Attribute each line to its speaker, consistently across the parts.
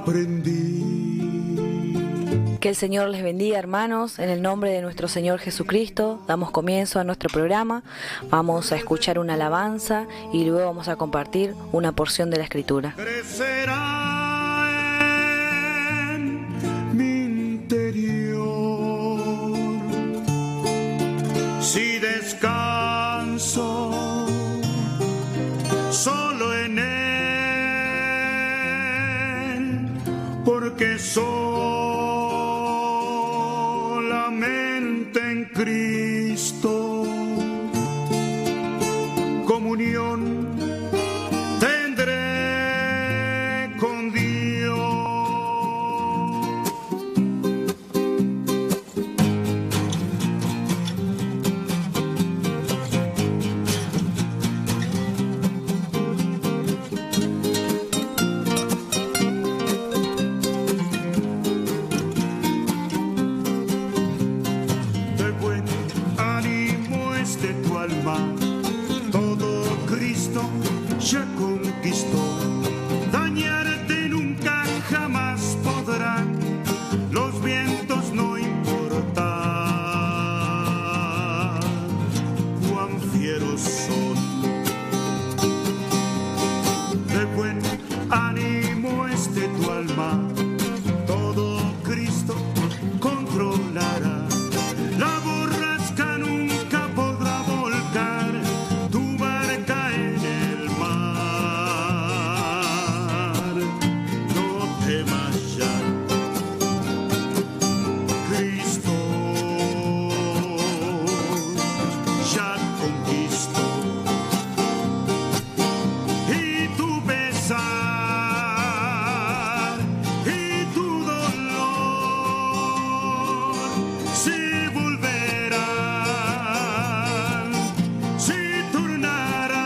Speaker 1: aprendí.
Speaker 2: Que el Señor les bendiga, hermanos. En el nombre de nuestro Señor Jesucristo damos comienzo a nuestro programa. Vamos a escuchar una alabanza y luego vamos a compartir una porción de la Escritura.
Speaker 1: Crecerá en mi interior si descanso solo en Él, porque solamente en Cristo comunión tendré con Dios. De buen ánimo esté tu alma, todo Cristo ya conquistó. Dañarte nunca jamás podrán, los vientos no importan cuán fieros son. De buen ánimo esté tu alma, todo Cristo controlará. La borrasca nunca podrá volcar tu barca en el mar. No temas ya, Cristo ya conquistó. Y tu pesar y tu dolor se volverán, se tornarán.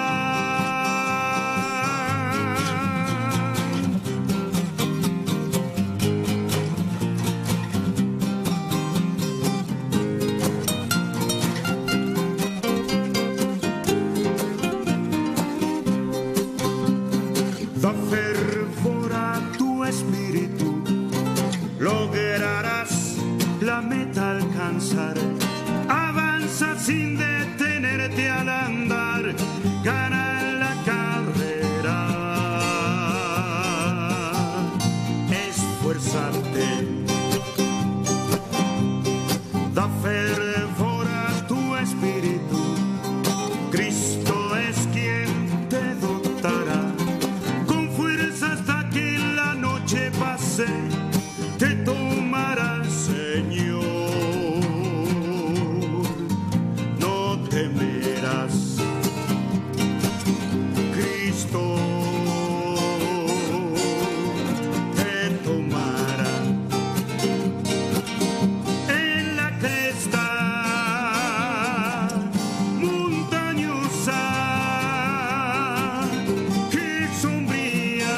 Speaker 1: Da fervor a tu espíritu, lograrás la meta alcanzar. Avanza sin detenerte al andar, gana la carrera. Esfuérzate, da fervor a tu espíritu, Cristo es quien te dotará con fuerza hasta que la noche pase, te tomará el Señor. No temerás, Cristo te tomará. En la cresta montañosa que sombría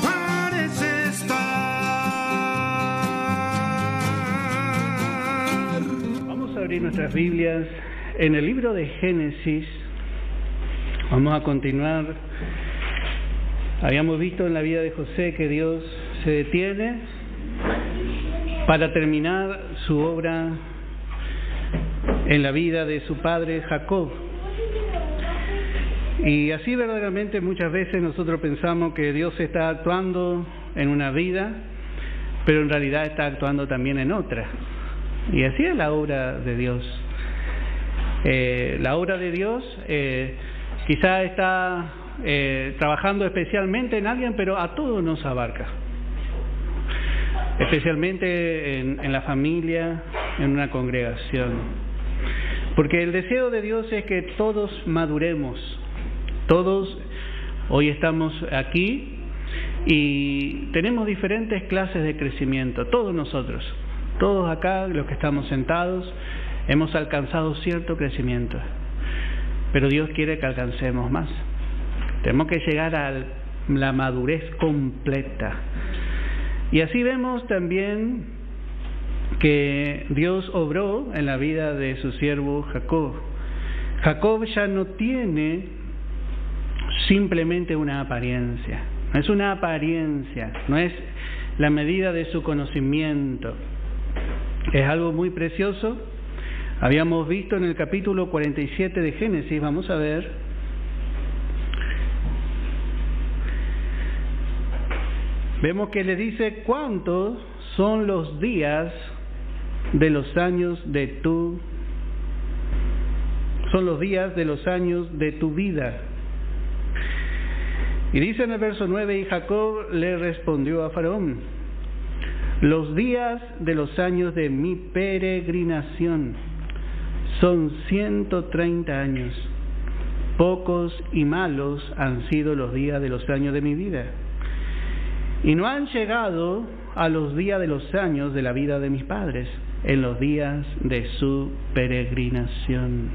Speaker 1: parece estar.
Speaker 3: Vamos a abrir nuestras Biblias en el libro de Génesis. Vamos a continuar. Habíamos visto en la vida de José que Dios se detiene para terminar su obra en la vida de su padre Jacob. Y así verdaderamente muchas veces nosotros pensamos que Dios está actuando en una vida, pero en realidad está actuando también en otra. Y así es la obra de Dios. La obra de Dios quizá está trabajando especialmente en alguien, pero a todos nos abarca. Especialmente en la familia, en una congregación. Porque el deseo de Dios es que todos maduremos. Todos hoy estamos aquí y tenemos diferentes clases de crecimiento. Todos nosotros, todos acá, los que estamos sentados, hemos alcanzado cierto crecimiento. Pero Dios quiere que alcancemos más. Tenemos que llegar a la madurez completa. Y así vemos también que Dios obró en la vida de su siervo Jacob. Jacob ya no tiene simplemente una apariencia. no es una apariencia, no es la medida de su conocimiento. Es algo muy precioso. Habíamos visto en el capítulo 47 de Génesis, vamos a ver. Vemos que le dice: ¿cuántos son los días de los años de tu vida? Y dice en el verso 9: y Jacob le respondió a Faraón: los días de los años de mi peregrinación son 130 años. Pocos y malos han sido los días de los años de mi vida, y no han llegado a los días de los años de la vida de mis padres, en los días de su peregrinación.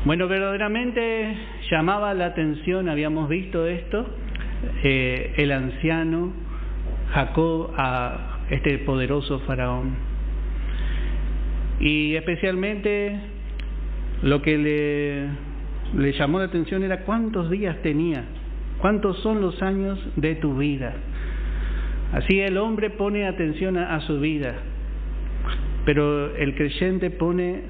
Speaker 3: Bueno, verdaderamente llamaba la atención, habíamos visto esto, el anciano Jacob a este poderoso faraón. Y especialmente lo que le llamó la atención era cuántos días tenía, cuántos son los años de tu vida. Así el hombre pone atención a su vida, pero el creyente pone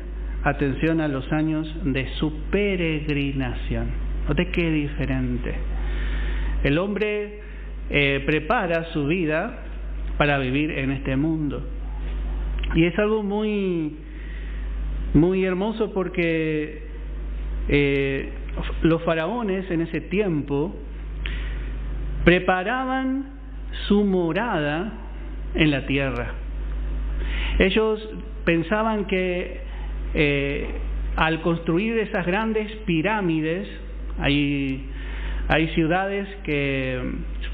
Speaker 3: atención a los años de su peregrinación. ¿Note qué diferente? El hombre prepara su vida para vivir en este mundo. Y es algo muy, muy hermoso porque los faraones en ese tiempo preparaban su morada en la tierra. Ellos pensaban que al construir esas grandes pirámides, hay ciudades que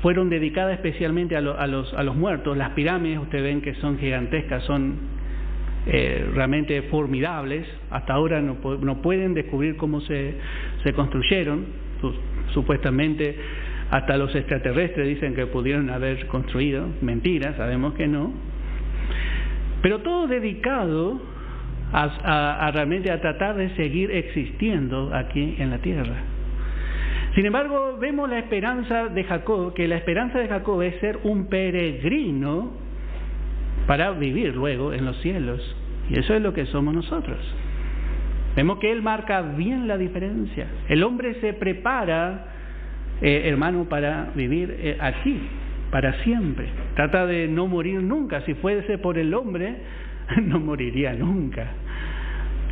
Speaker 3: fueron dedicadas especialmente a los muertos. Las pirámides, ustedes ven que son gigantescas, son realmente formidables. Hasta ahora no pueden descubrir cómo se construyeron. Supuestamente hasta los extraterrestres dicen que pudieron haber construido. Mentira, sabemos que no. Pero todo dedicado realmente a tratar de seguir existiendo aquí en la tierra. Sin embargo, vemos la esperanza de Jacob, que la esperanza de Jacob es ser un peregrino para vivir luego en los cielos. Y eso es lo que somos nosotros. Vemos que él marca bien la diferencia. El hombre se prepara, hermano, para vivir aquí, para siempre. Trata de no morir nunca. Si fuese por el hombre, no moriría nunca.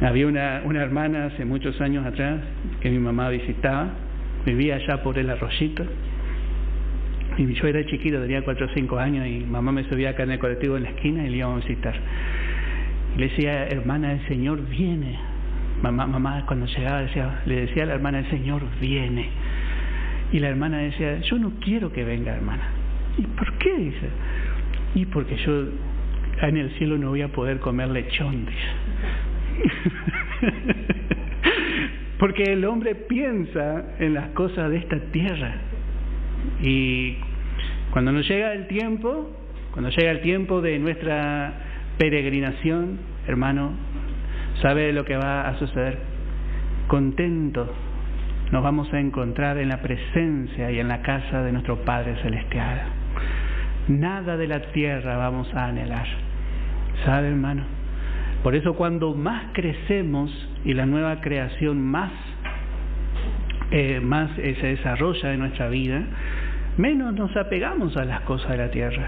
Speaker 3: Había una hermana hace muchos años atrás que mi mamá visitaba. Vivía allá por el Arroyito. Y yo era chiquito, tenía 4 o 5 años, y mamá me subía acá en el colectivo en la esquina y le íbamos a visitar. Y le decía: hermana, el Señor viene. Mamá cuando llegaba le decía a la hermana: el Señor viene. Y la hermana decía: yo no quiero que venga, hermana. ¿Y por qué? Dice: y porque yo en el cielo no voy a poder comer lechón, dice. Porque el hombre piensa en las cosas de esta tierra. Y cuando nos llega el tiempo de nuestra peregrinación, hermano, ¿sabe lo que va a suceder? Contentos nos vamos a encontrar en la presencia y en la casa de nuestro Padre Celestial. Nada de la tierra vamos a anhelar. ¿Sabe, hermano? Por eso cuando más crecemos y la nueva creación más se desarrolla en nuestra vida, menos nos apegamos a las cosas de la tierra.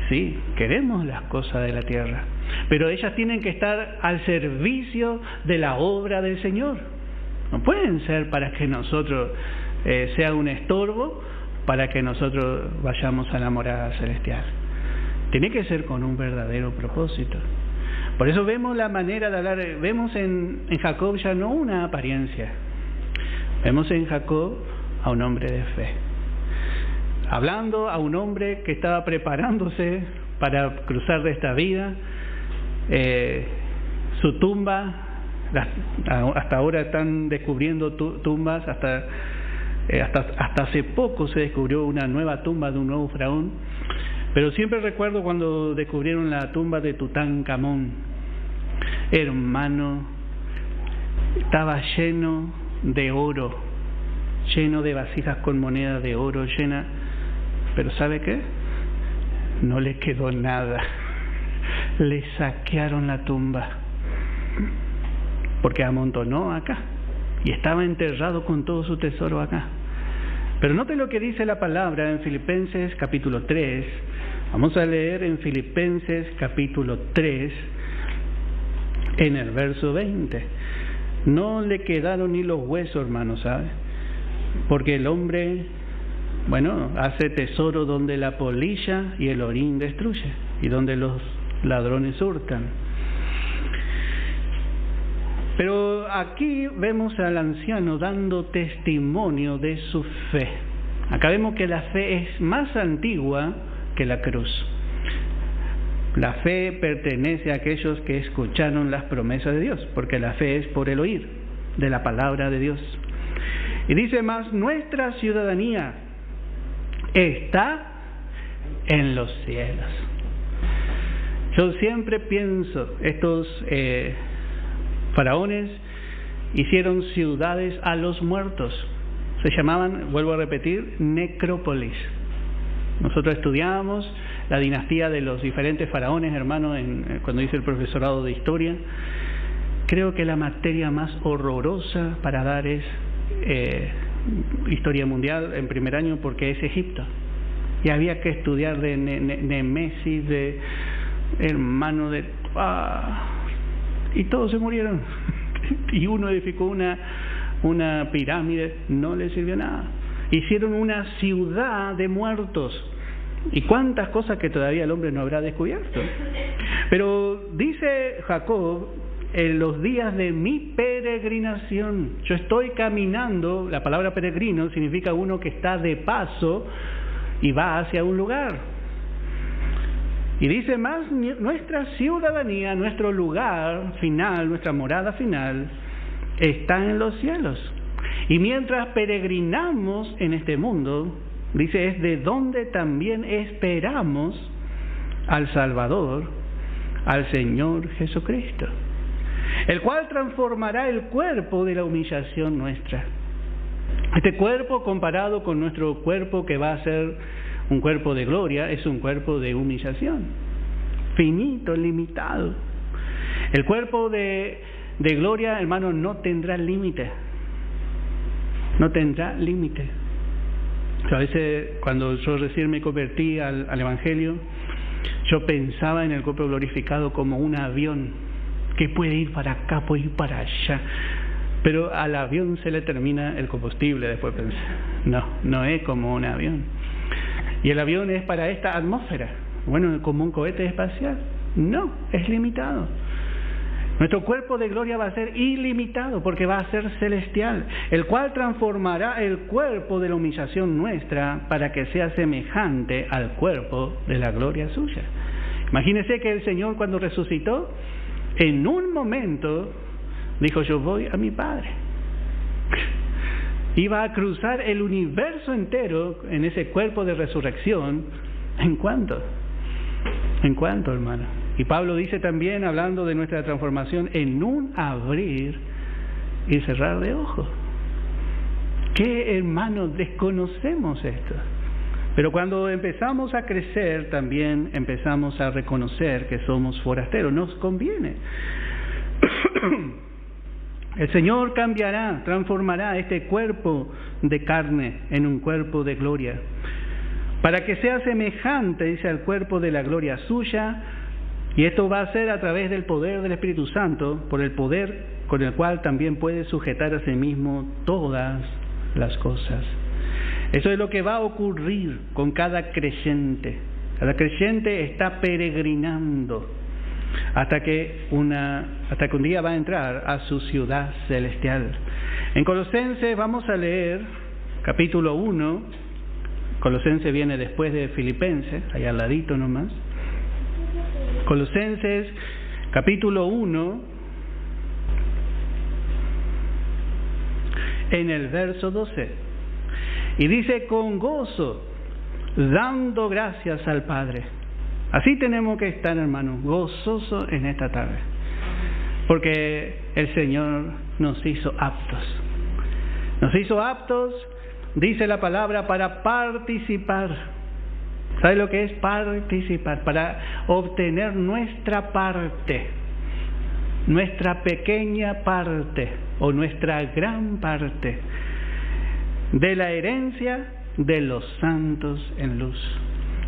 Speaker 3: Sí, queremos las cosas de la tierra, pero ellas tienen que estar al servicio de la obra del Señor. No pueden ser para que nosotros sea un estorbo, para que nosotros vayamos a la morada celestial. Tiene que ser con un verdadero propósito. Por eso vemos la manera de hablar, vemos en Jacob ya no una apariencia, vemos en Jacob a un hombre de fe, hablando a un hombre que estaba preparándose para cruzar de esta vida. Su tumba, hasta ahora están descubriendo tumbas, hasta hace poco se descubrió una nueva tumba de un nuevo faraón. Pero siempre recuerdo cuando descubrieron la tumba de Tutankamón. Hermano, estaba lleno de oro. lleno de vasijas con monedas de oro, llena. Pero ¿sabe qué? No le quedó nada. Le saquearon la tumba, porque amontonó acá y estaba enterrado con todo su tesoro acá. Pero note lo que dice la palabra en Filipenses capítulo 3. Vamos a leer en Filipenses capítulo 3, en el verso 20. No le quedaron ni los huesos, hermanos, ¿sabe? Porque el hombre, hace tesoro donde la polilla y el orín destruye, y donde los ladrones hurtan. Pero aquí vemos al anciano dando testimonio de su fe. Acá vemos que la fe es más antigua que la cruz. La fe pertenece a aquellos que escucharon las promesas de Dios, porque la fe es por el oír de la palabra de Dios. Y dice más, nuestra ciudadanía está en los cielos. Yo siempre pienso, estos faraones hicieron ciudades a los muertos. Se llamaban, vuelvo a repetir, necrópolis. Nosotros estudiábamos la dinastía de los diferentes faraones, hermanos, cuando hice el profesorado de historia. Creo que la materia más horrorosa para dar es historia mundial en primer año, porque es Egipto. Y había que estudiar de Nemesis, de hermano de... y todos se murieron. Y uno edificó una pirámide, no le sirvió nada. Hicieron una ciudad de muertos. Y cuántas cosas que todavía el hombre no habrá descubierto. Pero dice Jacob, en los días de mi peregrinación, yo estoy caminando. La palabra peregrino significa uno que está de paso y va hacia un lugar. Y dice más, nuestra ciudadanía, nuestro lugar final, nuestra morada final, está en los cielos. Y mientras peregrinamos en este mundo, dice, es de donde también esperamos al Salvador, al Señor Jesucristo, el cual transformará el cuerpo de la humillación nuestra. Este cuerpo, comparado con nuestro cuerpo que va a ser un cuerpo de gloria, es un cuerpo de humillación, finito, limitado. El cuerpo de gloria, hermano, no tendrá límite. No tendrá límite. A veces, cuando yo recién me convertí al Evangelio, yo pensaba en el cuerpo glorificado como un avión que puede ir para acá, puede ir para allá. Pero al avión se le termina el combustible, después pensé. No es como un avión. Y el avión es para esta atmósfera. Bueno, como un cohete espacial. No, es limitado. Nuestro cuerpo de gloria va a ser ilimitado, porque va a ser celestial, el cual transformará el cuerpo de la humillación nuestra para que sea semejante al cuerpo de la gloria suya. Imagínese que el Señor, cuando resucitó, en un momento dijo, yo voy a mi Padre. Iba a cruzar el universo entero en ese cuerpo de resurrección. ¿En cuánto? ¿En cuánto, hermano? Y Pablo dice también, hablando de nuestra transformación, en un abrir y cerrar de ojos. ¿Qué, hermanos, desconocemos esto? Pero cuando empezamos a crecer, también empezamos a reconocer que somos forasteros. Nos conviene. El Señor cambiará, transformará este cuerpo de carne en un cuerpo de gloria, para que sea semejante, dice, al cuerpo de la gloria suya. Y esto va a ser a través del poder del Espíritu Santo, por el poder con el cual también puede sujetar a sí mismo todas las cosas. Eso es lo que va a ocurrir con cada creyente. Cada creyente está peregrinando hasta que un día va a entrar a su ciudad celestial. En Colosenses vamos a leer capítulo 1. Colosenses viene después de Filipenses, allá al ladito nomás. Colosenses capítulo 1, en el verso 12, y dice, con gozo, dando gracias al Padre. Así tenemos que estar, hermanos, gozosos en esta tarde, porque el Señor nos hizo aptos. Nos hizo aptos dice la palabra, para participar. ¿Sabe lo que es participar? Para obtener nuestra parte, nuestra pequeña parte o nuestra gran parte de la herencia de los santos en luz.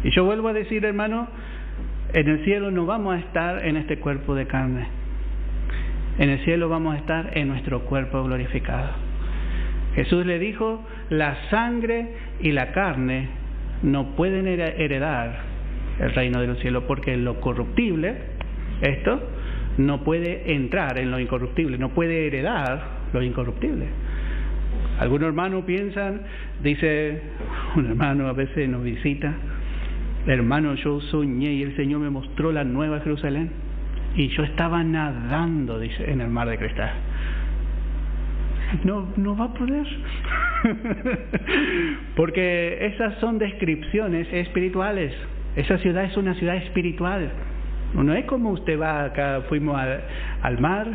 Speaker 3: Y yo vuelvo a decir, hermano, en el cielo no vamos a estar en este cuerpo de carne. En el cielo vamos a estar en nuestro cuerpo glorificado. Jesús le dijo, la sangre y la carne no pueden heredar el reino de los cielos, porque lo corruptible, esto, no puede entrar en lo incorruptible, no puede heredar lo incorruptible. Algunos hermanos piensan, dice un hermano a veces nos visita, hermano, yo soñé y el Señor me mostró la nueva Jerusalén y yo estaba nadando, dice, en el mar de cristal. No va a poder. Porque esas son descripciones espirituales. Esa ciudad es una ciudad espiritual. No es como usted va acá, fuimos al mar,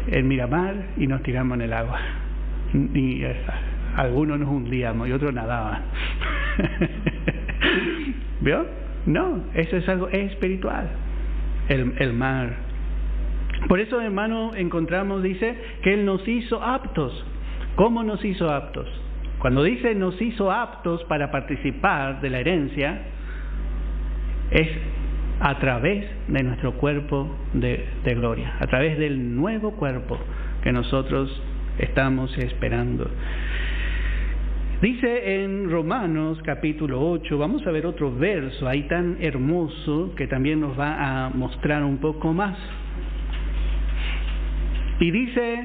Speaker 3: en Miramar, y nos tiramos en el agua. Y algunos nos hundíamos y otros nadaban. ¿Vio? No, eso es algo espiritual. El mar. Por eso, hermano, encontramos, dice, que Él nos hizo aptos. ¿Cómo nos hizo aptos? Cuando dice nos hizo aptos para participar de la herencia, es a través de nuestro cuerpo de gloria, a través del nuevo cuerpo que nosotros estamos esperando. Dice en Romanos capítulo 8, vamos a ver otro verso ahí tan hermoso que también nos va a mostrar un poco más. Y dice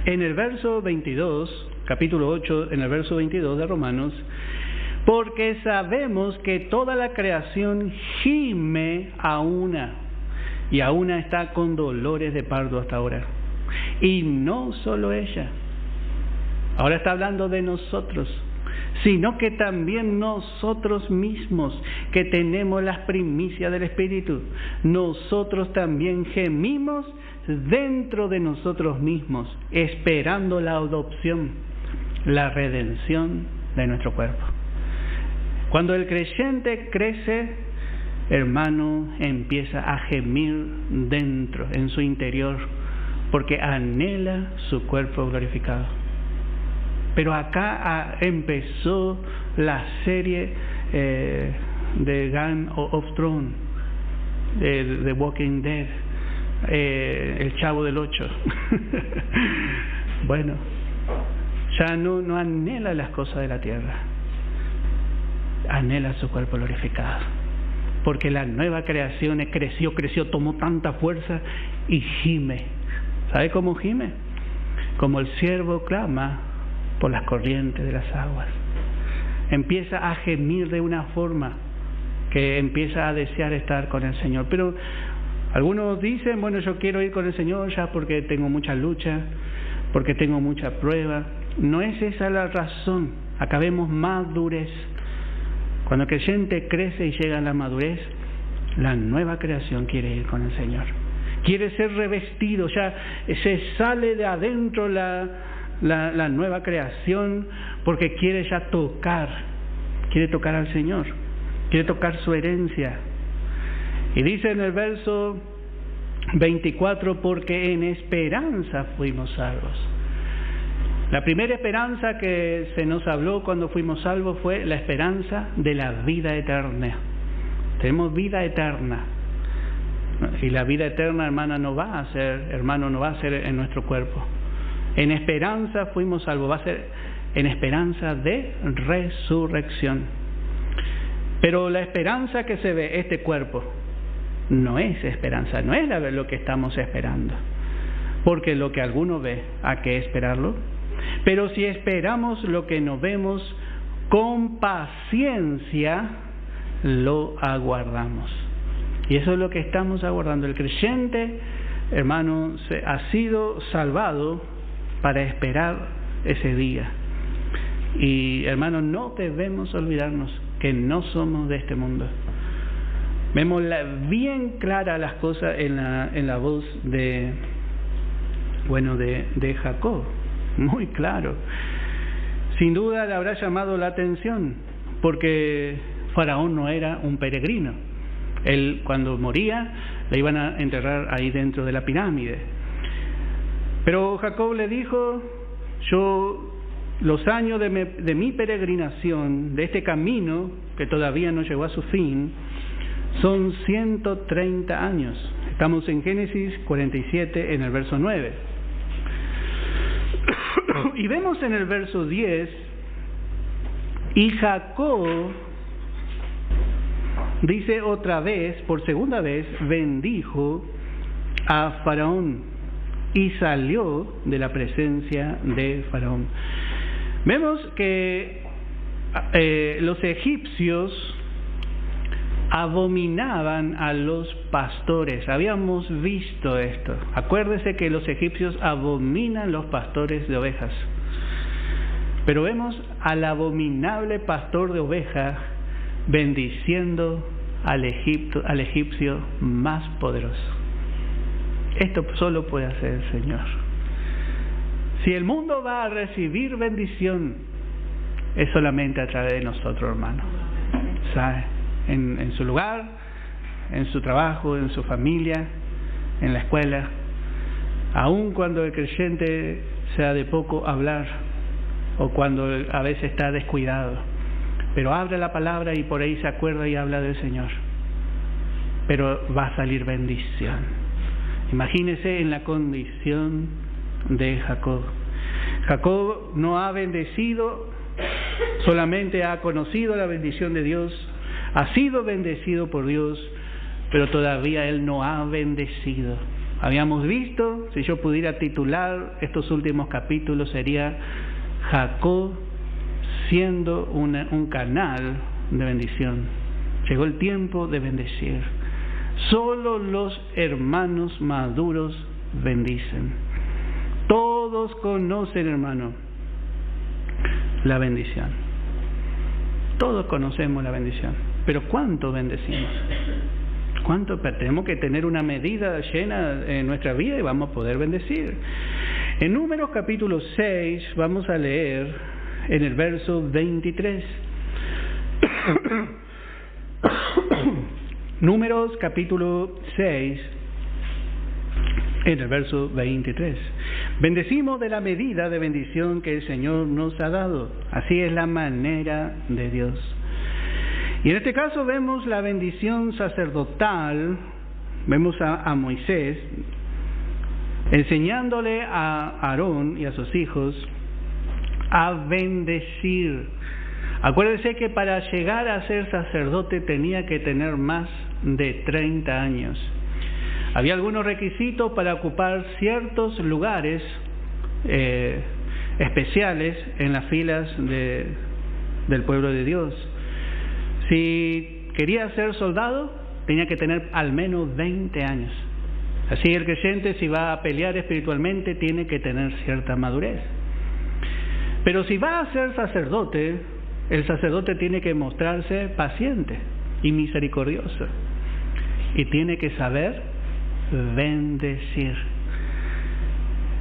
Speaker 3: en el verso 22, capítulo 8, en el verso 22 de Romanos, porque sabemos que toda la creación gime a una, y a una está con dolores de parto hasta ahora. Y no solo ella, ahora está hablando de nosotros, sino que también nosotros mismos, que tenemos las primicias del Espíritu, nosotros también gemimos dentro de nosotros mismos, esperando la adopción, la redención de nuestro cuerpo. Cuando el creyente crece, hermano, empieza a gemir dentro, en su interior, porque anhela su cuerpo glorificado. Pero acá empezó la serie de Game of Thrones, de Walking Dead, el Chavo del 8. Bueno, ya no anhela las cosas de la tierra, anhela su cuerpo glorificado, porque la nueva creación creció, tomó tanta fuerza y gime. ¿Sabe cómo gime? Como el ciervo clama por las corrientes de las aguas. Empieza a gemir de una forma que empieza a desear estar con el Señor. Pero algunos dicen, bueno, yo quiero ir con el Señor ya porque tengo mucha lucha, porque tengo mucha prueba. No es esa la razón. Acá vemos madurez. Cuando el creyente crece y llega a la madurez, la nueva creación quiere ir con el Señor. Quiere ser revestido, ya se sale de adentro la nueva creación, porque quiere ya quiere tocar al Señor, quiere tocar su herencia. Y dice en el verso 24, porque en esperanza fuimos salvos. La primera esperanza que se nos habló cuando fuimos salvos fue la esperanza de la vida eterna. Tenemos vida eterna. Y la vida eterna, hermano, no va a ser en nuestro cuerpo. En esperanza fuimos salvos, va a ser en esperanza de resurrección. Pero la esperanza que se ve, este cuerpo, no es esperanza, no es lo que estamos esperando. Porque lo que alguno ve, ¿a qué esperarlo? Pero si esperamos lo que no vemos, con paciencia lo aguardamos. Y eso es lo que estamos aguardando. El creyente, hermano, ha sido salvado para esperar ese día. Y, hermano, no debemos olvidarnos que no somos de este mundo. Vemos bien claras las cosas en la voz de bueno, de Jacob, muy claro. Sin duda le habrá llamado la atención, porque Faraón no era un peregrino. Él, cuando moría, le iban a enterrar ahí dentro de la pirámide. Pero Jacob le dijo: los años de mi peregrinación, de este camino que todavía no llegó a su fin, son 130 años. Estamos en Génesis 47, en el verso 9. Y vemos en el verso 10, y Jacob dice otra vez, por segunda vez, bendijo a Faraón y salió de la presencia de Faraón. Vemos que los egipcios abominaban a los pastores. Habíamos visto esto. Acuérdese que los egipcios abominan los pastores de ovejas. Pero vemos al abominable pastor de ovejas bendiciendo al egipcio más poderoso. Esto solo puede hacer el Señor. Si el mundo va a recibir bendición, es solamente a través de nosotros, hermano. ¿Sabe? En su lugar, en su trabajo, en su familia, en la escuela, aun cuando el creyente sea de poco hablar o cuando a veces está descuidado, pero abre la palabra y por ahí se acuerda y habla del Señor, pero va a salir bendición. Imagínese en la condición de Jacob. Jacob no ha bendecido, solamente ha conocido la bendición de Dios, ha sido bendecido por Dios, pero todavía él no ha bendecido. Habíamos visto, si yo pudiera titular estos últimos capítulos, sería Jacob siendo un canal de bendición. Llegó el tiempo de bendecir. Solo los hermanos maduros bendicen. Todos conocen, hermano, la bendición. Todos conocemos la bendición. Pero ¿cuánto bendecimos? ¿Cuánto? Tenemos que tener una medida llena en nuestra vida y vamos a poder bendecir. En Números capítulo 6 vamos a leer en el verso 23. Números capítulo 6 en el verso 23. Bendecimos de la medida de bendición que el Señor nos ha dado. Así es la manera de Dios. Y en este caso vemos la bendición sacerdotal. Vemos a Moisés enseñándole a Aarón y a sus hijos a bendecir. Acuérdense que para llegar a ser sacerdote tenía que tener más de 30 años. Había algunos requisitos para ocupar ciertos lugares especiales en las filas del pueblo de Dios. Si quería ser soldado, tenía que tener al menos 20 años. Así el creyente, si va a pelear espiritualmente, tiene que tener cierta madurez. Pero si va a ser sacerdote, el sacerdote tiene que mostrarse paciente y misericordioso. Y tiene que saber bendecir.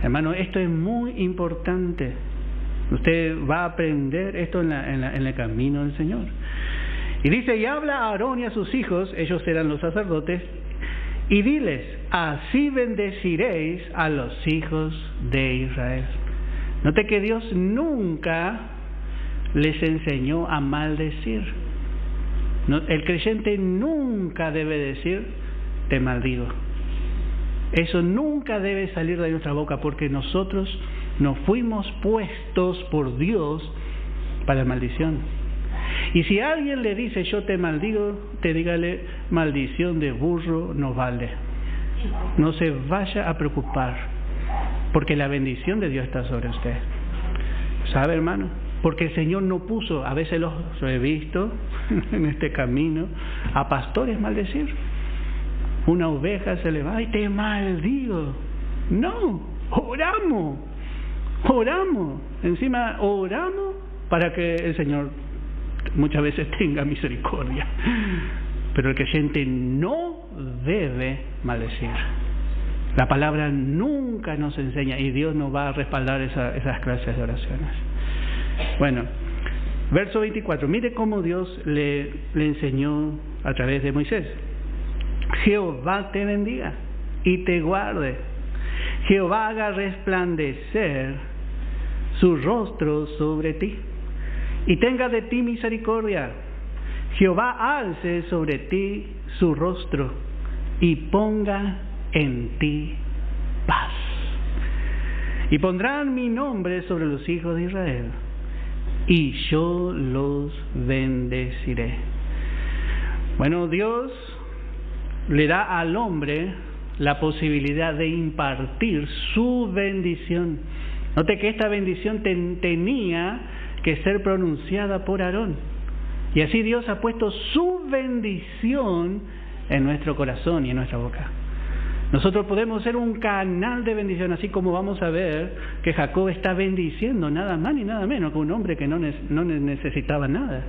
Speaker 3: Hermano, esto es muy importante. Usted va a aprender esto en el camino del Señor. Y dice: y habla a Aarón y a sus hijos, ellos eran los sacerdotes, y diles: así bendeciréis a los hijos de Israel. Note que Dios nunca les enseñó a maldecir. El creyente nunca debe decir: te maldigo. Eso nunca debe salir de nuestra boca, porque nosotros no fuimos puestos por Dios para la maldición. Y si alguien le dice: yo te maldigo, te dígale: maldición de burro no vale. No se vaya a preocupar, porque la bendición de Dios está sobre usted. ¿Sabe, hermano? Porque el Señor no puso, a veces lo he visto en este camino, a pastores maldecir. Una oveja se le va: y te maldigo. No, oramos. Encima oramos para que el Señor muchas veces tenga misericordia. Pero el creyente no debe maldecir. La palabra nunca nos enseña, y Dios nos va a respaldar esas clases de oraciones. Bueno, verso 24. Mire cómo Dios le enseñó a través de Moisés. Jehová te bendiga y te guarde. Jehová haga resplandecer su rostro sobre ti y tenga de ti misericordia. Jehová alce sobre ti su rostro y ponga en ti paz. Y pondrán mi nombre sobre los hijos de Israel, y yo los bendeciré. Bueno, Dios le da al hombre la posibilidad de impartir su bendición. Note que esta bendición tenía que ser pronunciada por Aarón. Y así Dios ha puesto su bendición en nuestro corazón y en nuestra boca. Nosotros podemos ser un canal de bendición, así como vamos a ver que Jacob está bendiciendo nada más ni nada menos que un hombre que no necesitaba nada.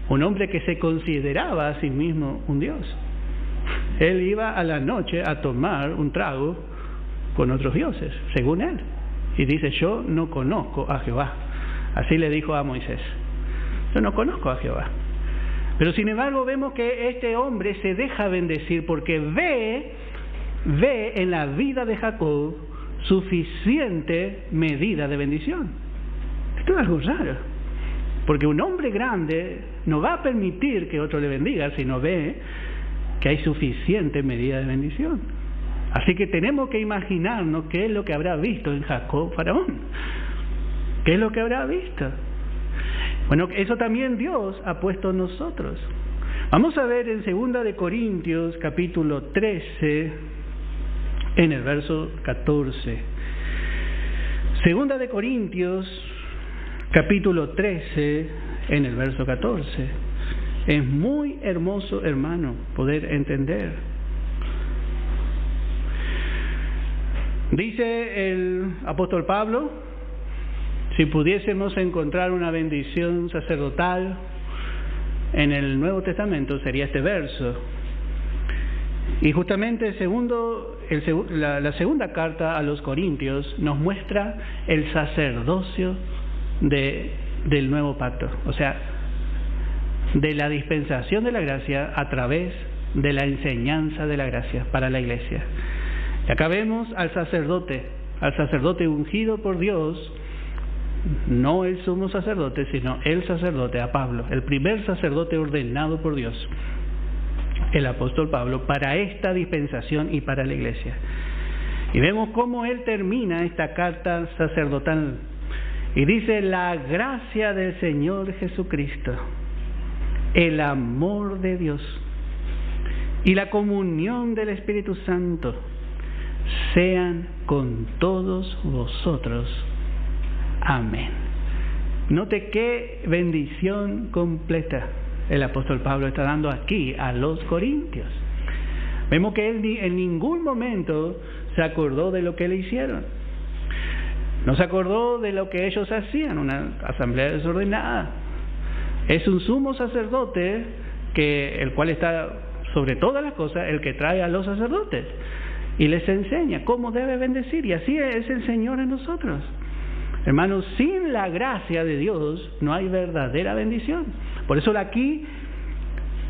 Speaker 3: Un hombre que se consideraba a sí mismo un Dios. Él iba a la noche a tomar un trago con otros dioses, según él. Y dice, yo no conozco a Jehová. Así le dijo a Moisés. Yo no conozco a Jehová. Pero sin embargo vemos que este hombre se deja bendecir porque ve en la vida de Jacob suficiente medida de bendición. Esto es algo raro, porque un hombre grande no va a permitir que otro le bendiga si no ve que hay suficiente medida de bendición. Así que tenemos que imaginarnos qué es lo que habrá visto en Jacob Faraón. ¿Qué es lo que habrá visto? Bueno, eso también Dios ha puesto en nosotros. Vamos a ver en 2 de Corintios capítulo 13 en el verso 14. 2 de Corintios capítulo 13 en el verso 14. Es muy hermoso, hermano, poder entender. Dice el apóstol Pablo, si pudiésemos encontrar una bendición sacerdotal en el Nuevo Testamento, sería este verso. Y justamente la segunda carta a los Corintios nos muestra el sacerdocio del nuevo pacto. O sea, de la dispensación de la gracia a través de la enseñanza de la gracia para la iglesia. Y acá vemos al sacerdote ungido por Dios, no el sumo sacerdote, sino el sacerdote, a Pablo, el primer sacerdote ordenado por Dios, el apóstol Pablo, para esta dispensación y para la iglesia. Y vemos cómo él termina esta carta sacerdotal y dice: la gracia del Señor Jesucristo, el amor de Dios y la comunión del Espíritu Santo sean con todos vosotros. Amén. Note qué bendición completa el apóstol Pablo está dando aquí a los corintios. Vemos que él en ningún momento se acordó de lo que le hicieron. No se acordó de lo que ellos hacían, una asamblea desordenada. Es un sumo sacerdote el cual está sobre todas las cosas, el que trae a los sacerdotes y les enseña cómo debe bendecir, y así es el Señor en nosotros. Hermanos, sin la gracia de Dios no hay verdadera bendición. Por eso aquí,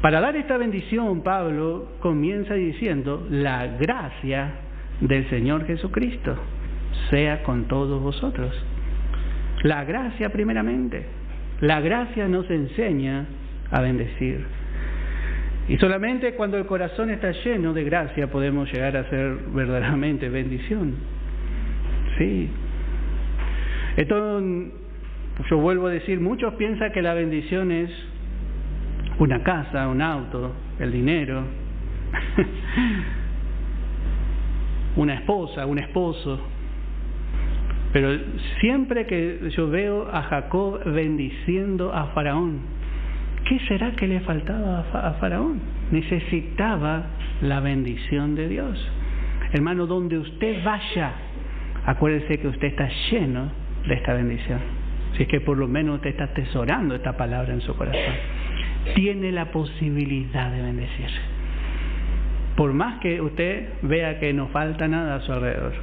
Speaker 3: para dar esta bendición, Pablo comienza diciendo: la gracia del Señor Jesucristo sea con todos vosotros. La gracia primeramente. La gracia nos enseña a bendecir. Y solamente cuando el corazón está lleno de gracia podemos llegar a ser verdaderamente bendición. Sí. Esto, yo vuelvo a decir, muchos piensan que la bendición es una casa, un auto, el dinero, una esposa, un esposo. Pero siempre que yo veo a Jacob bendiciendo a Faraón, ¿qué será que le faltaba a Faraón? Necesitaba la bendición de Dios. Hermano, donde usted vaya, acuérdese que usted está lleno de esta bendición. Si es que por lo menos usted está atesorando esta palabra en su corazón, tiene la posibilidad de bendecir. por más que usted vea que no falta nada a su alrededor.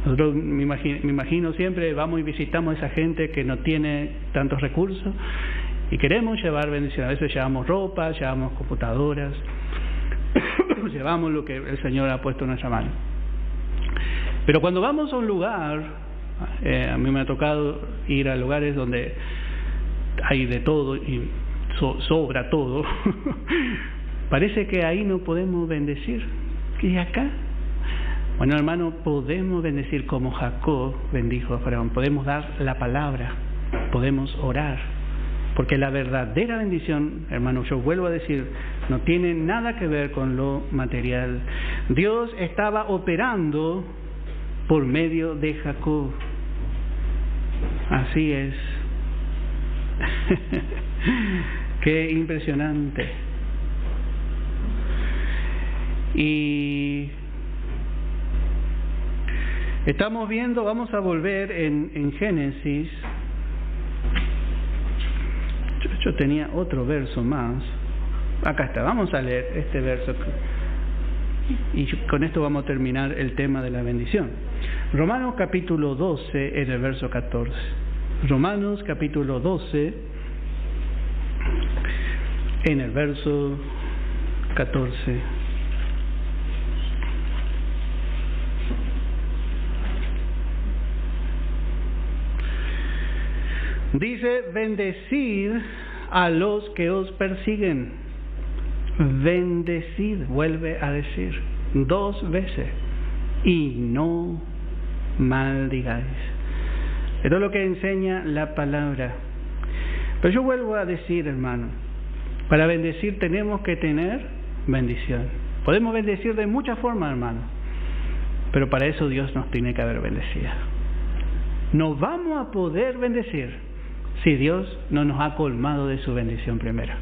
Speaker 3: Nosotros, me imagino siempre vamos y visitamos a esa gente que no tiene tantos recursos y queremos llevar bendición. A veces llevamos ropa, llevamos computadoras, llevamos lo que el Señor ha puesto en nuestra mano. Pero cuando vamos a un lugar, a mí me ha tocado ir a lugares donde hay de todo y sobra todo, parece que ahí no podemos bendecir. ¿Y acá? Bueno, hermano, podemos bendecir como Jacob bendijo a Faraón. Podemos dar la palabra, podemos orar, porque la verdadera bendición, hermano, yo vuelvo a decir, no tiene nada que ver con lo material. Dios estaba operando por medio de Jacob. Así es. Qué impresionante. Y estamos viendo, vamos a volver en Génesis. Yo tenía otro verso más. Acá está, vamos a leer este verso. Y con esto vamos a terminar el tema de la bendición. Romanos capítulo 12 en el verso 14. Romanos capítulo 12 en el verso 14. Dice: bendecid a los que os persiguen. Bendecid, vuelve a decir 2 veces, y no maldigáis. Esto es lo que enseña la palabra. Pero yo vuelvo a decir, hermano, para bendecir tenemos que tener bendición. Podemos bendecir de muchas formas, hermano, pero para eso Dios nos tiene que haber bendecido. No vamos a poder bendecir si Dios no nos ha colmado de su bendición primero.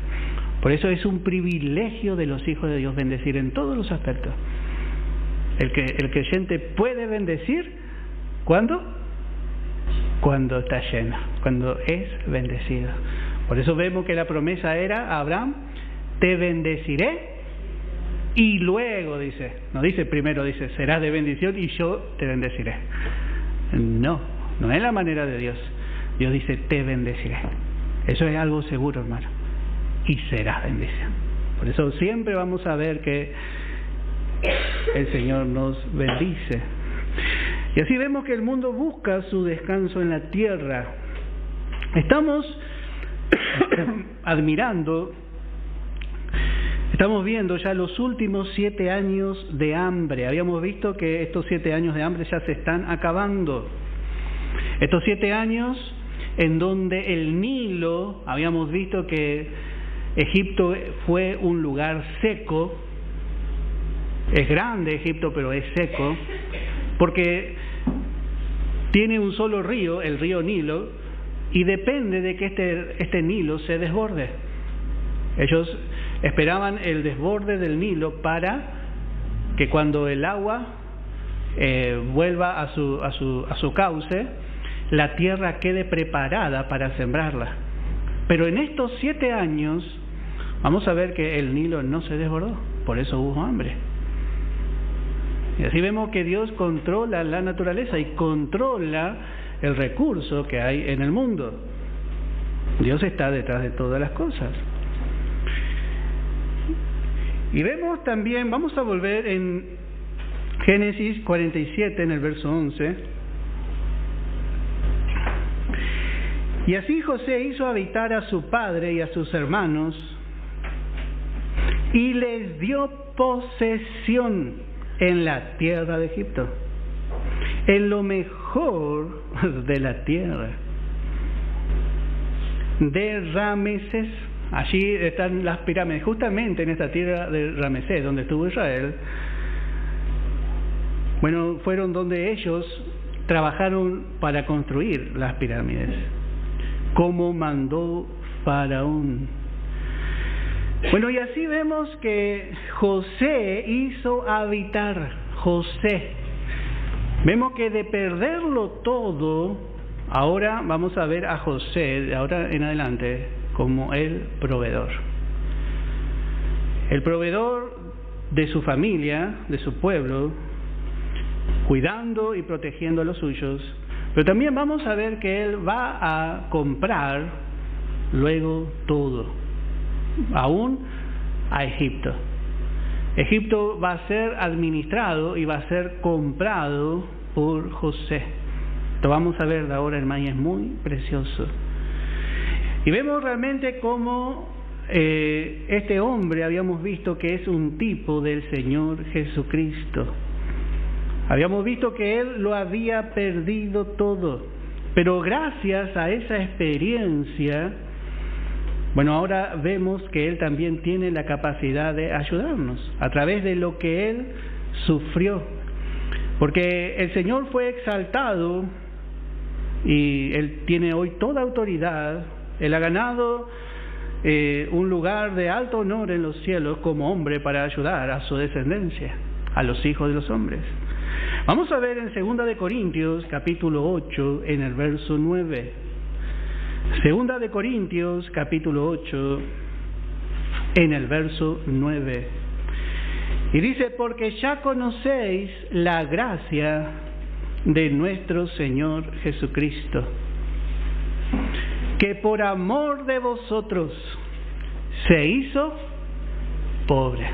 Speaker 3: Por eso es un privilegio de los hijos de Dios bendecir en todos los aspectos. El creyente puede bendecir ¿cuándo? Cuando está lleno, cuando es bendecido. Por eso vemos que la promesa era a Abraham: te bendeciré, y luego dice, no dice primero, dice serás de bendición y yo te bendeciré. No es la manera de Dios. Dios dice te bendeciré. Eso es algo seguro, hermano, y serás bendición. Por eso siempre vamos a ver que el Señor nos bendice. Y así vemos que el mundo busca su descanso en la tierra. Estamos admirando, estamos viendo ya los últimos 7 años de hambre. Habíamos visto que estos 7 años de hambre ya se están acabando. Estos 7 años en donde el Nilo, habíamos visto que Egipto fue un lugar seco. Es grande Egipto, pero es seco, porque tiene un solo río, el río Nilo, y depende de que este Nilo se desborde. Ellos esperaban el desborde del Nilo para que cuando el agua vuelva a su cauce, la tierra quede preparada para sembrarla. Pero en estos 7 años vamos a ver que el Nilo no se desbordó, por eso hubo hambre. Y así vemos que Dios controla la naturaleza y controla el recurso que hay en el mundo. Dios está detrás de todas las cosas. Y vemos también, vamos a volver en Génesis 47 en el verso 11. Y así José hizo habitar a su padre y a sus hermanos y les dio posesión en la tierra de Egipto, en lo mejor de la tierra de Ramesés. Allí están las pirámides, justamente en esta tierra de Ramesés, donde estuvo Israel. Bueno, fueron donde ellos trabajaron para construir las pirámides, como mandó Faraón. Bueno, y así vemos que José hizo habitar. José. Vemos que de perderlo todo, ahora vamos a ver a José, de ahora en adelante, como el proveedor. El proveedor de su familia, de su pueblo, cuidando y protegiendo a los suyos, pero también vamos a ver que Él va a comprar luego todo, aún a Egipto. Egipto va a ser administrado y va a ser comprado por José. Lo vamos a ver de ahora, hermano, y es muy precioso. Y vemos realmente cómo este hombre habíamos visto que es un tipo del Señor Jesucristo. Habíamos visto que Él lo había perdido todo, pero gracias a esa experiencia, bueno, ahora vemos que Él también tiene la capacidad de ayudarnos a través de lo que Él sufrió. Porque el Señor fue exaltado y Él tiene hoy toda autoridad. Él ha ganado un lugar de alto honor en los cielos como hombre para ayudar a su descendencia, a los hijos de los hombres. Vamos a ver en 2 de Corintios, capítulo 8, en el verso 9. 2 de Corintios, capítulo 8, en el verso 9. Y dice, porque ya conocéis la gracia de nuestro Señor Jesucristo, que por amor de vosotros se hizo pobre.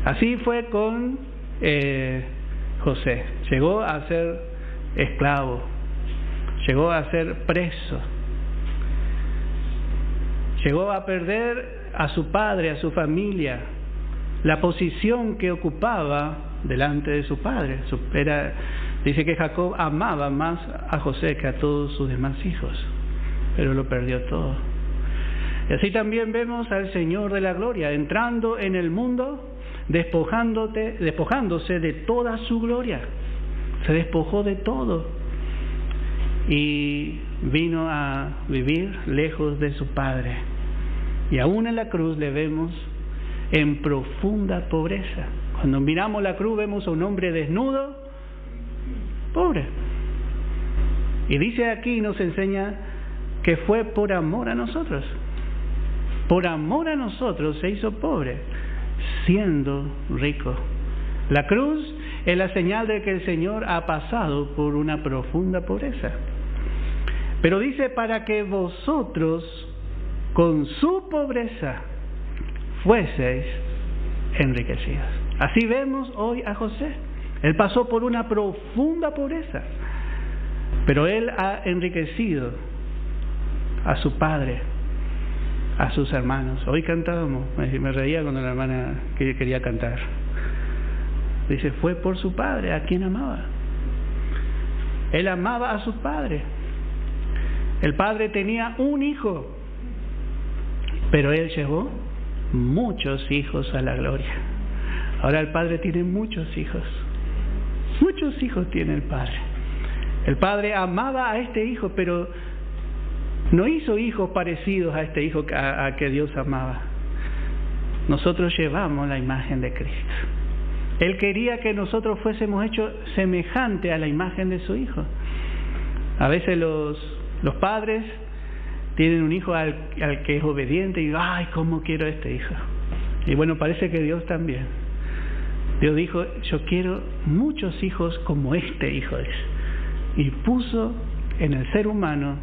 Speaker 3: Así fue con José. Llegó a ser esclavo, llegó a ser preso, llegó a perder a su padre, a su familia, la posición que ocupaba delante de su padre. Dice que Jacob amaba más a José que a todos sus demás hijos, pero lo perdió todo. Y así también vemos al Señor de la gloria entrando en el mundo, despojándose de toda su gloria. Se despojó de todo y vino a vivir lejos de su Padre. Y aún en la cruz le vemos en profunda pobreza. Cuando miramos la cruz vemos a un hombre desnudo, pobre. Y dice aquí, nos enseña que fue por amor a nosotros. Por amor a nosotros se hizo pobre, siendo rico. La cruz es la señal de que el Señor ha pasado por una profunda pobreza. Pero dice, para que vosotros con su pobreza fueseis enriquecidos. Así vemos hoy a José. Él pasó por una profunda pobreza, pero él ha enriquecido a su padre, a sus hermanos. Hoy cantábamos, me reía cuando la hermana quería cantar. Dice, fue por su padre, a quien amaba. Él amaba a su padre. El padre tenía un hijo, pero él llevó muchos hijos a la gloria. Ahora el padre tiene muchos hijos. Muchos hijos tiene el padre. El padre amaba a este hijo, pero no hizo hijos parecidos a este hijo a que Dios amaba. Nosotros llevamos la imagen de Cristo. Él quería que nosotros fuésemos hechos semejante a la imagen de su hijo. A veces los padres tienen un hijo al que es obediente y ¡ay, cómo quiero a este hijo! Y bueno, parece que Dios también. Dios dijo, yo quiero muchos hijos como este hijo es. Y puso en el ser humano,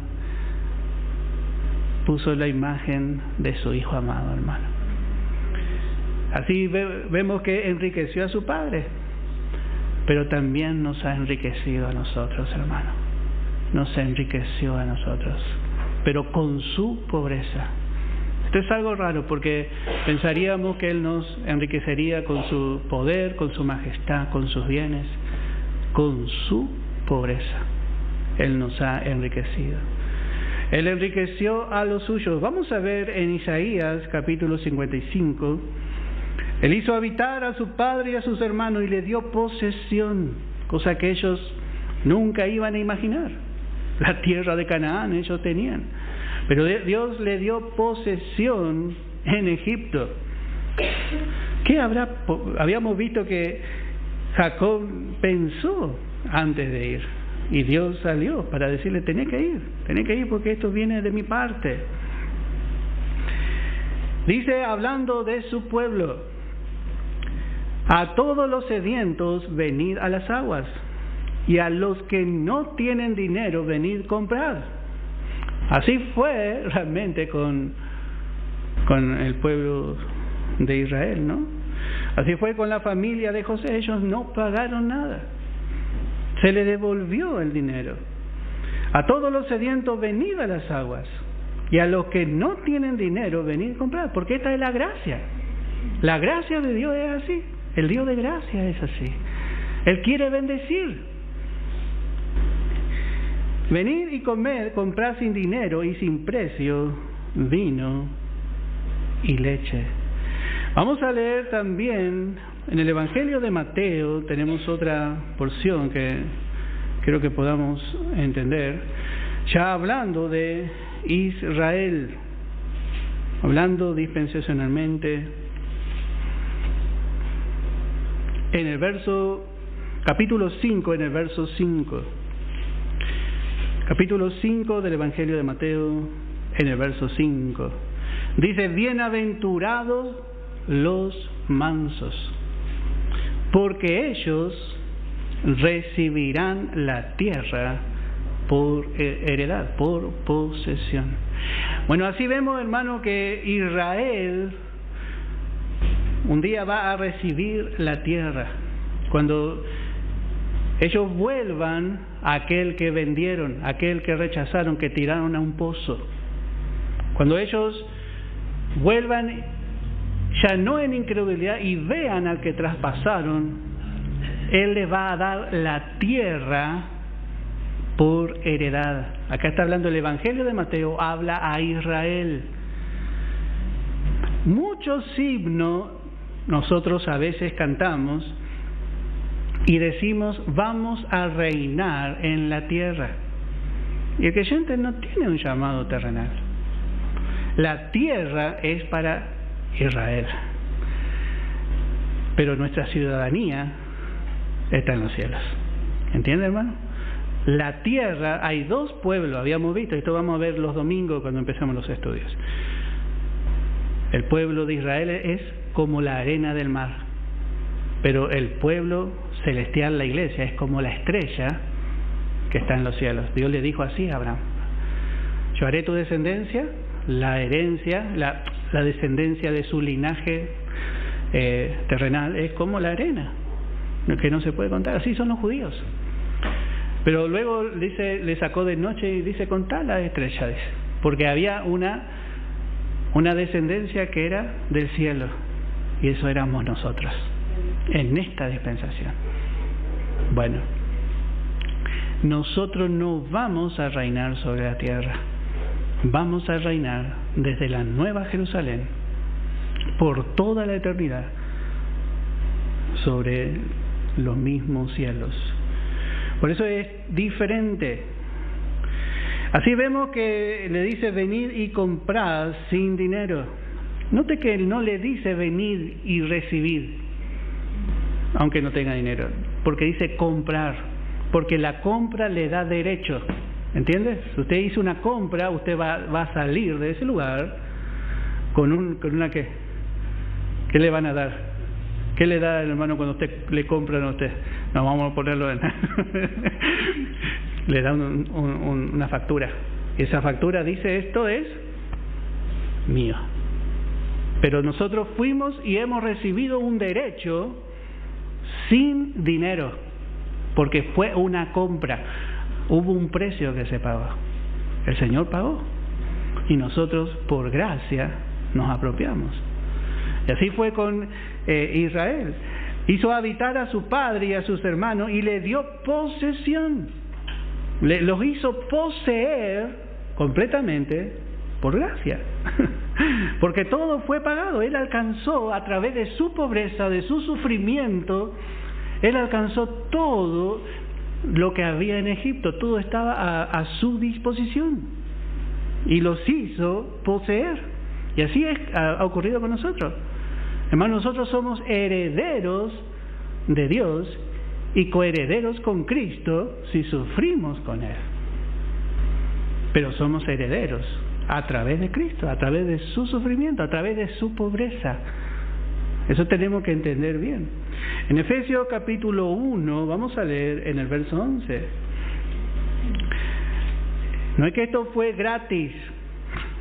Speaker 3: puso la imagen de su hijo amado, hermano. Así vemos que enriqueció a su padre, pero también nos ha enriquecido a nosotros, hermano. Nos enriqueció a nosotros, pero con su pobreza. Esto es algo raro porque pensaríamos que Él nos enriquecería con su poder, con su majestad, con sus bienes. Con su pobreza Él nos ha enriquecido. Él enriqueció a los suyos. Vamos a ver en Isaías capítulo 55. Él hizo habitar a su padre y a sus hermanos y le dio posesión, cosa que ellos nunca iban a imaginar. La tierra de Canaán ellos tenían, pero Dios le dio posesión en Egipto. ¿Qué habrá? Habíamos visto que Jacob pensó antes de ir y Dios salió para decirle, tenés que ir porque esto viene de mi parte. Dice, hablando de su pueblo, A todos los sedientos, venid a las aguas, y a los que no tienen dinero, venid comprar. Así fue realmente con el pueblo de Israel, ¿no? Así fue con la familia de José. Ellos no pagaron nada, se les devolvió el dinero. A todos los sedientos, venid a las aguas, y a los que no tienen dinero, venid a comprar, porque esta es la gracia. La gracia de Dios es así. El Dios de gracia es así. Él quiere bendecir. Venid y comer, comprar sin dinero y sin precio vino y leche. Vamos a leer también en el Evangelio de Mateo. Tenemos otra porción que creo que podamos entender, ya hablando de Israel, hablando dispensacionalmente. En el capítulo 5, en el verso 5. Capítulo 5 del Evangelio de Mateo, en el verso 5. Dice: bienaventurados los mansos, porque ellos recibirán la tierra por heredad, por posesión. Bueno, así vemos, hermano, que Israel un día va a recibir la tierra, cuando ellos vuelvan a aquel que vendieron, aquel que rechazaron, que tiraron a un pozo. Cuando ellos vuelvan, ya no en incredulidad, y vean al que traspasaron, Él les va a dar la tierra por heredad. Acá está hablando el Evangelio de Mateo, habla a Israel. Muchos himnos nosotros a veces cantamos y decimos: vamos a reinar en la tierra. Y el creyente no tiene un llamado terrenal. La tierra es para Israel, pero nuestra ciudadanía está en los cielos. ¿Entiende, hermano? La tierra, hay dos pueblos, habíamos visto, esto vamos a ver los domingos cuando empezamos los estudios. El pueblo de Israel es como la arena del mar, pero el pueblo celestial, la iglesia, es como la estrella que está en los cielos. Dios le dijo así a Abraham: yo haré tu descendencia, la herencia, la descendencia de su linaje terrenal es como la arena, que no se puede contar. Así son los judíos. Pero luego dice, le sacó de noche y dice: contá las estrellas, dice, porque había una descendencia que era del cielo, y eso éramos nosotros en esta dispensación. Bueno, nosotros no vamos a reinar sobre la tierra, vamos a reinar desde la Nueva Jerusalén por toda la eternidad sobre los mismos cielos. Por eso es diferente. Así vemos que le dice: venid y comprad sin dinero. Note que él no le dice venid y recibir, aunque no tenga dinero, porque dice comprar, porque la compra le da derecho. ¿Entiendes? Si usted hizo una compra, usted va a salir de ese lugar con una ¿qué le van a dar? ¿Qué le da el hermano cuando usted le compran a usted? No, vamos a ponerlo en le da una factura, y esa factura dice: esto es mío. Pero nosotros fuimos y hemos recibido un derecho sin dinero, porque fue una compra, hubo un precio que se pagó, el Señor pagó, y nosotros por gracia nos apropiamos. Y así fue con Israel. Hizo habitar a su padre y a sus hermanos y le dio posesión. Los hizo poseer completamente por gracia. Porque todo fue pagado. Él alcanzó, a través de su pobreza, de su sufrimiento, Él alcanzó todo lo que había en Egipto. Todo estaba a su disposición. Y los hizo poseer. Y así ha ocurrido con nosotros. Hermanos, nosotros somos herederos de Dios y coherederos con Cristo si sufrimos con Él. Pero somos herederos a través de Cristo, a través de su sufrimiento, a través de su pobreza. Eso tenemos que entender bien. En Efesios capítulo 1, vamos a leer en el verso 11. No es que esto fue gratis.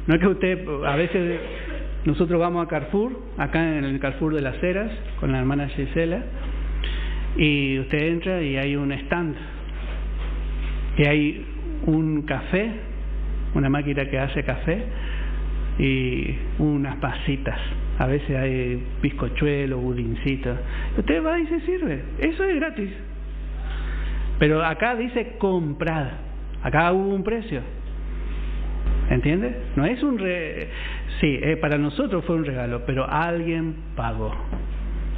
Speaker 3: No es que usted, a veces nosotros vamos a Carrefour, acá en el Carrefour de las Heras, con la hermana Gisela, y usted entra y hay un stand, y hay un café, una máquina que hace café, y unas pasitas. A veces hay bizcochuelo, budincito. Usted va y se sirve. Eso es gratis. Pero acá dice comprar. Acá hubo un precio. ¿Entiende? No es un sí, para nosotros fue un regalo, pero alguien pagó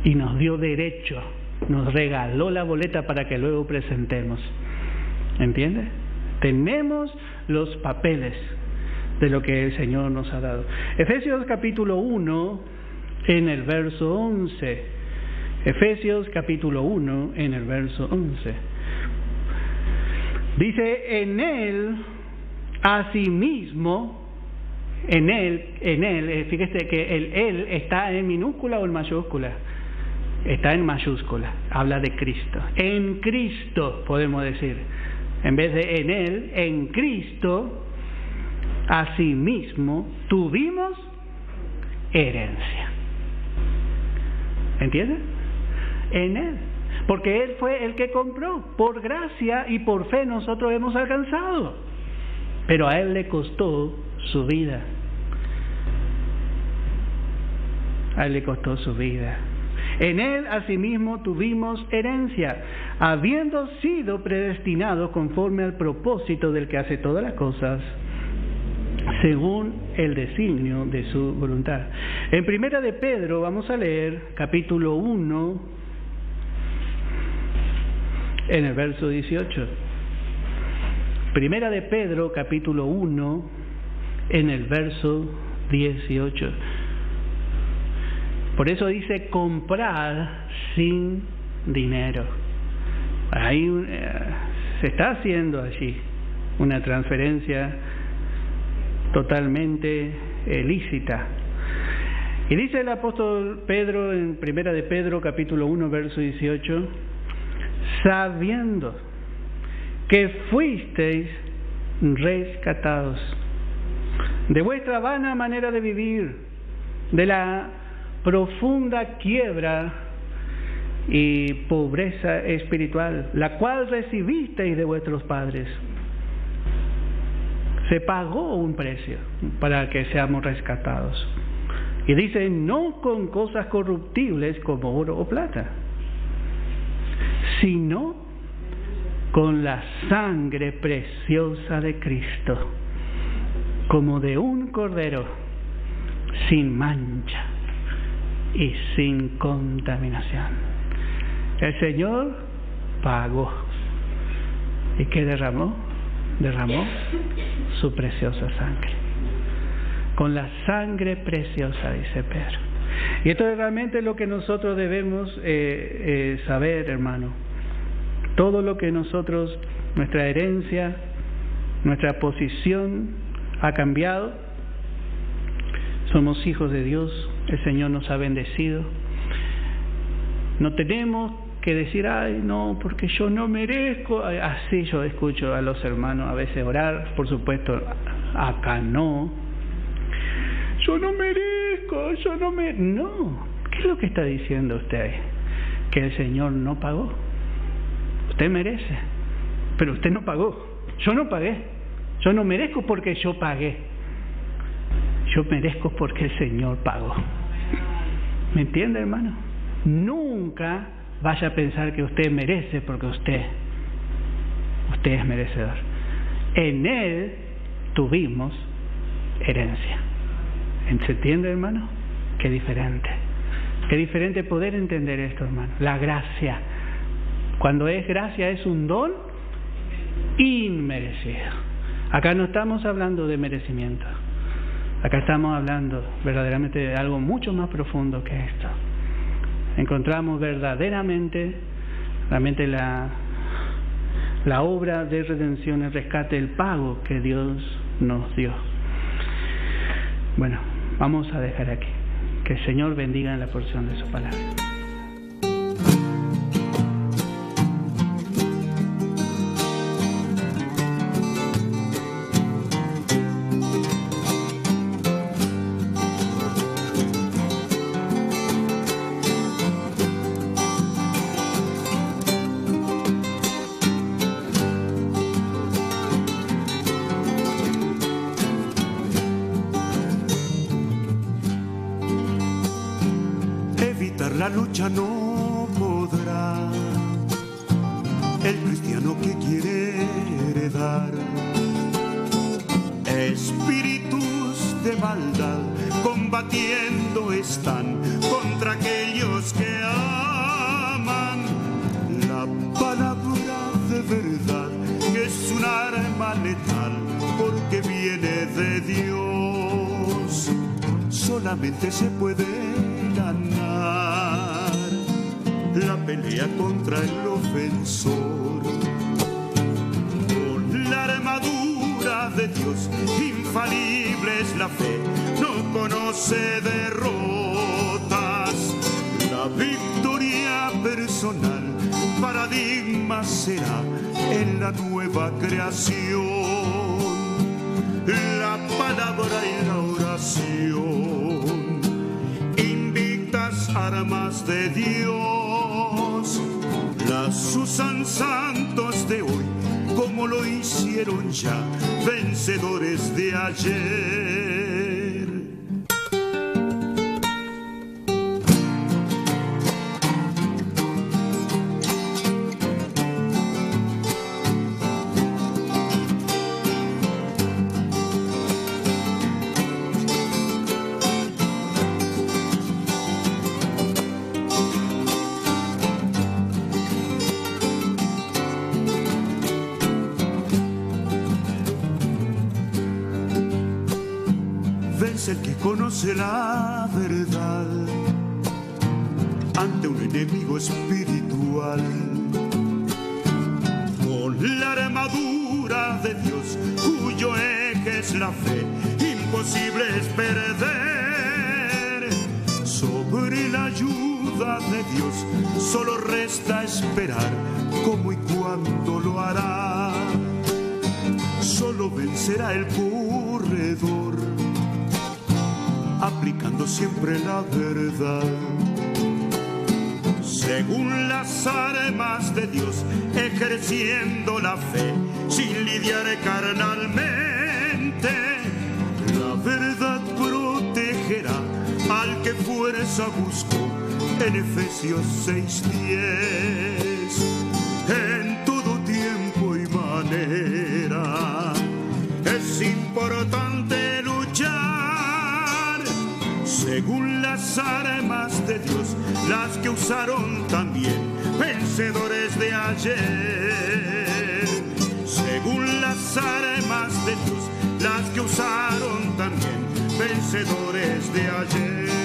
Speaker 3: y nos dio derecho, nos regaló la boleta para que luego presentemos. ¿Entiende? Tenemos los papeles de lo que el Señor nos ha dado. Efesios capítulo 1 en el verso 11. Efesios capítulo 1 en el verso 11. Dice, en Él, asimismo, en Él, fíjese que el Él está en minúscula o en mayúscula. Está en mayúscula, habla de Cristo. En Cristo, podemos decir. En vez de en Él, en Cristo, asimismo, tuvimos herencia. ¿Entiendes? En Él. Porque Él fue el que compró. Por gracia y por fe nosotros hemos alcanzado. Pero a Él le costó su vida. A Él le costó su vida. En Él asimismo tuvimos herencia, habiendo sido predestinados conforme al propósito del que hace todas las cosas, según el designio de su voluntad. En Primera de Pedro vamos a leer capítulo 1 en el verso 18. Primera de Pedro capítulo 1 en el verso 18. Por eso dice comprar sin dinero. Ahí se está haciendo allí una transferencia totalmente lícita. Y dice el apóstol Pedro en Primera de Pedro capítulo 1 verso 18, sabiendo que fuisteis rescatados de vuestra vana manera de vivir, de la profunda quiebra y pobreza espiritual, la cual recibisteis de vuestros padres. Se pagó un precio para que seamos rescatados. Y dice, no con cosas corruptibles como oro o plata, sino con la sangre preciosa de Cristo, como de un cordero sin mancha y sin contaminación. El Señor pagó. ¿Y qué derramó? Derramó su preciosa sangre. Con la sangre preciosa, dice Pedro. Y esto es realmente lo que nosotros debemos saber, hermano. Todo lo que nosotros, nuestra herencia, nuestra posición ha cambiado. Somos hijos de Dios. El Señor nos ha bendecido. No tenemos que decir, ay, no, porque yo no merezco. Así yo escucho a los hermanos a veces orar. Por supuesto, acá no. Yo no merezco, No. ¿Qué es lo que está diciendo usted? Que el Señor no pagó. Usted merece, pero usted no pagó. Yo no pagué. Yo no merezco porque yo pagué. Yo merezco porque el Señor pagó. ¿Me entiende, hermano? Nunca vaya a pensar que usted merece porque usted es merecedor. En Él tuvimos herencia. ¿Se entiende, hermano? Qué diferente. Qué diferente poder entender esto, hermano. La gracia. Cuando es gracia es un don inmerecido. Acá no estamos hablando de merecimiento. Acá estamos hablando verdaderamente de algo mucho más profundo que esto. Encontramos verdaderamente la obra de redención, el rescate, el pago que Dios nos dio. Bueno, vamos a dejar aquí. Que el Señor bendiga en la porción de su palabra.
Speaker 1: La lucha no podrá el cristiano que quiere heredar espíritus de maldad, combatiendo están contra aquellos que aman la palabra de verdad, que es un arma letal porque viene de Dios. Solamente se puede ganar la pelea contra el ofensor con la armadura de Dios. Infalible es la fe, no conoce derrotas. La victoria personal, paradigma será en la nueva creación. La palabra y la oración, invictas armas de Dios, las usan santos de hoy como lo hicieron ya vencedores de ayer. El que conoce la verdad ante un enemigo espiritual. Con la armadura de Dios, cuyo eje es la fe, imposible es perder. Sobre la ayuda de Dios solo resta esperar cómo y cuándo lo hará. Solo vencerá el corredor, aplicando siempre la verdad. Según las armas de Dios, ejerciendo la fe, sin lidiar carnalmente, la verdad protegerá al que fuerza buscó, en Efesios 6:10. En todo tiempo y manera es importante luchar según las armas de Dios, las que usaron también vencedores de ayer. Según las armas de Dios, las que usaron también vencedores de ayer.